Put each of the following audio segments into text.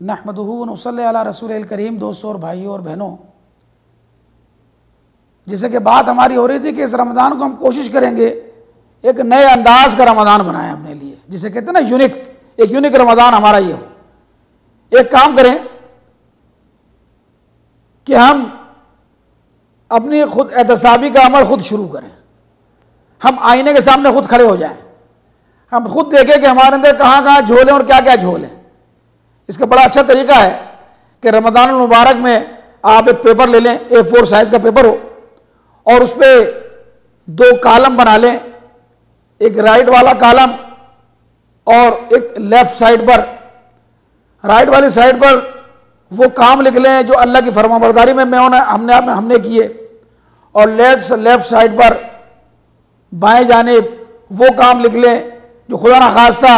نحمدہ و نصلی علی رسول الکریم۔ دوستوں اور بھائیوں اور بہنوں، جیسے کہ بات ہماری ہو رہی تھی کہ اس رمضان کو ہم کوشش کریں گے ایک نئے انداز کا رمضان بنائیں اپنے لیے، جسے کہتے ہیں نا یونک، ایک یونک رمضان ہمارا یہ ہو۔ ایک کام کریں کہ ہم اپنی خود احتسابی کا عمل خود شروع کریں۔ ہم آئینے کے سامنے خود کھڑے ہو جائیں، ہم خود دیکھیں کہ ہمارے اندر کہاں کہاں جھول ہیں اور کیا کیا جھول ہیں۔ اس کا بڑا اچھا طریقہ ہے کہ رمضان المبارک میں آپ ایک پیپر لے لیں، A4 سائز کا پیپر ہو، اور اس پہ 2 کالم بنا لیں، ایک رائٹ والا کالم اور ایک لیفٹ سائڈ پر۔ رائٹ والی سائڈ پر وہ کام لکھ لیں جو اللہ کی فرما برداری میں ہم نے کیے، اور لیفٹ سائڈ پر بائیں جانب وہ کام لکھ لیں جو خدا نخواستہ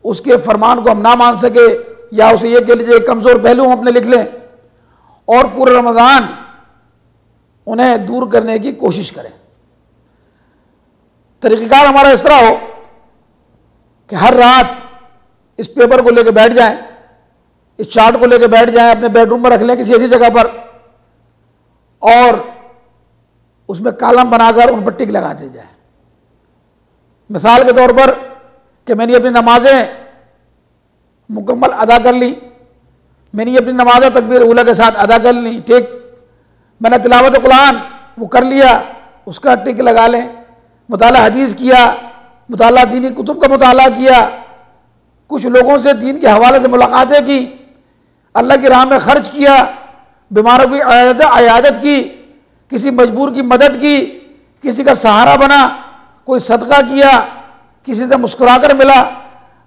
اس کے فرمان کو ہم نہ مان سکے، یا اسے یہ کہہ لیجیے کمزور پہلو ہم اپنے لکھ لیں، اور پورے رمضان انہیں دور کرنے کی کوشش کریں۔ طریقہ کار ہمارا اس طرح ہو کہ ہر رات اس پیپر کو لے کے بیٹھ جائیں، اس چارٹ کو لے کے بیٹھ جائیں، اپنے بیڈ روم پر رکھ لیں کسی ایسی جگہ پر، اور اس میں کالم بنا کر ان پر ٹک لگاتے جائیں۔ مثال کے طور پر کہ میں نے اپنی نمازیں مکمل ادا کر لی، میں نے اپنی نمازیں تکبیر اولیٰ کے ساتھ ادا کر لی، ٹھیک، میں نے تلاوت قرآن وہ کر لیا، اس کا ٹک لگا لیں۔ مطالعہ حدیث کیا، مطالعہ دینی کتب کا مطالعہ کیا، کچھ لوگوں سے دین کے حوالے سے ملاقاتیں کی، اللہ کی راہ میں خرچ کیا، بیماروں کی عیادت کی، کسی مجبور کی مدد کی، کسی کا سہارا بنا، کوئی صدقہ کیا، کسی سے مسکرا کر ملا۔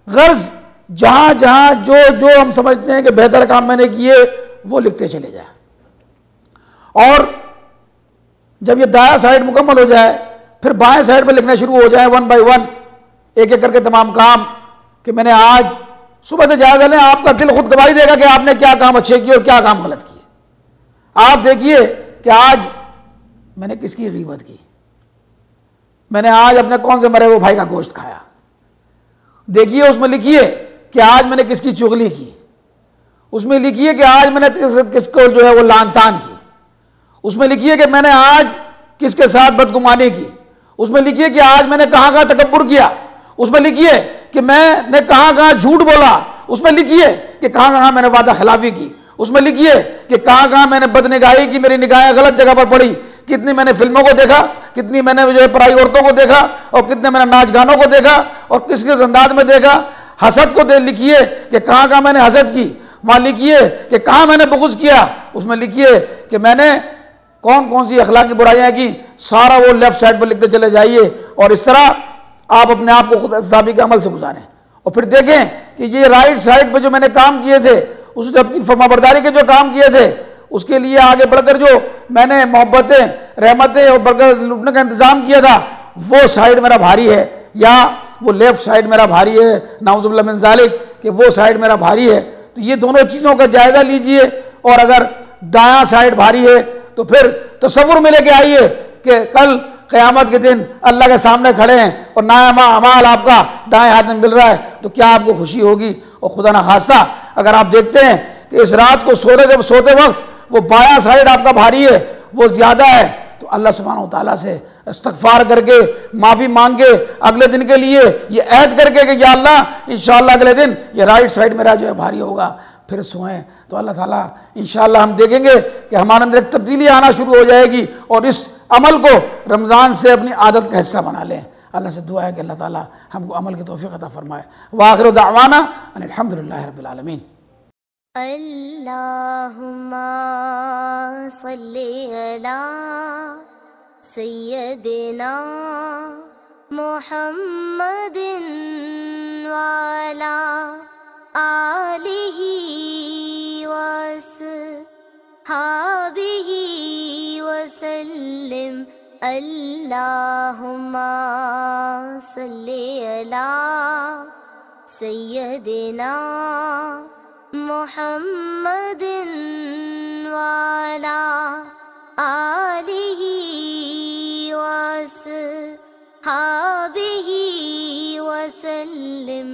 غرض جہاں جہاں جو ہم سمجھتے ہیں کہ بہتر کام میں نے کیے وہ لکھتے چلے جائیں، اور جب یہ دایاں سائڈ مکمل ہو جائے پھر بائیں سائڈ پہ لکھنا شروع ہو جائیں، 1 بائی 1، ایک ایک کر کے تمام کام، کہ میں نے آج صبح سے جائزہ لیں۔ آپ کا دل خود گواہی دے گا کہ آپ نے کیا کام اچھے کیے اور کیا کام غلط کیے۔ آپ دیکھیے کہ آج میں نے کس کی غیبت کی، میں نے آج اپنے کون سے مرے ہوئے بھائی کا گوشت کھایا، دیکھیے اس میں لکھیے کہ آج میں نے کس کی چغلی کی، اس میں لکھیے کہ آج میں نے کس کو جو ہے وہ لعن طعن کی، اس میں لکھیے کہ میں نے آج کس کے ساتھ بدگمانی کی، اس میں لکھیے کہ آج میں نے کہاں کہاں تکبر کیا، اس میں لکھیے کہ میں نے کہاں کہاں جھوٹ بولا، اس میں لکھیے کہ کہاں کہاں میں نے وعدہ خلافی کی، اس میں لکھیے کہ کہاں کہاں میں نے بدنگاہی کی، میری نگاہیں غلط جگہ پر پڑی، کتنی میں نے فلموں کو دیکھا، کتنی میں نے جو ہے پرائی عورتوں کو دیکھا، اور کتنے میں نے ناچ گانوں کو دیکھا، اور کس کس انداز میں دیکھا۔ حسد کو لکھیے کہ کہاں کہاں میں نے حسد کی، وہاں لکھیے کہ کہاں میں نے بغض کیا، اس میں لکھیے کہ میں نے کون کون سی اخلاقی برائیاں کی، سارا وہ لیفٹ سائڈ پر لکھتے چلے جائیے، اور اس طرح آپ اپنے آپ کو خود احتسابی کے عمل سے گزاریں۔ اور پھر دیکھیں کہ یہ رائٹ سائڈ پہ جو میں نے کام کیے تھے، اس نے اپنی فرما برداری کے جو کام کیے تھے، اس کے لیے آگے بڑھ کر جو میں نے محبتیں، رحمتیں اور برکت لوٹنے کا انتظام کیا تھا، وہ سائڈ میرا بھاری ہے، یا وہ لیفٹ سائڈ میرا بھاری ہے، نعوذ باللہ من ذالک، کہ وہ سائڈ میرا بھاری ہے۔ تو یہ دونوں چیزوں کا جائزہ لیجئے، اور اگر دایاں سائڈ بھاری ہے تو پھر تصور میں لے کے آئیے کہ کل قیامت کے دن اللہ کے سامنے کھڑے ہیں اور نامہ اعمال آپ کا دائیں ہاتھ میں مل رہا ہے، تو کیا آپ کو خوشی ہوگی؟ اور خدا نخواستہ اگر آپ دیکھتے ہیں کہ اس رات کو سوتے وقت وہ بایاں سائڈ آپ کا بھاری ہے، وہ زیادہ ہے، تو اللہ سبحانہ و تعالیٰ سے استغفار کر کے، معافی مانگ کے، اگلے دن کے لیے یہ عہد کر کے کہ یا اللہ انشاءاللہ اگلے دن یہ رائٹ سائڈ میرا جو ہے بھاری ہوگا، پھر سوئیں، تو اللہ تعالیٰ انشاءاللہ ہم دیکھیں گے کہ ہمارے اندر ایک تبدیلی آنا شروع ہو جائے گی، اور اس عمل کو رمضان سے اپنی عادت کا حصہ بنا لیں۔ اللہ سے دعا ہے کہ اللہ تعالیٰ ہم کو عمل کی توفیق عطا فرمائے۔ وآخر دعوانا ان الحمدللہ رب العالمین۔ اللہم صلی علی سیدنا محمد وعلی آلہ وصحبہ وسلم۔ اللہم صلی علی سیدنا محمد وعلی آلہ وصحبہ وسلم۔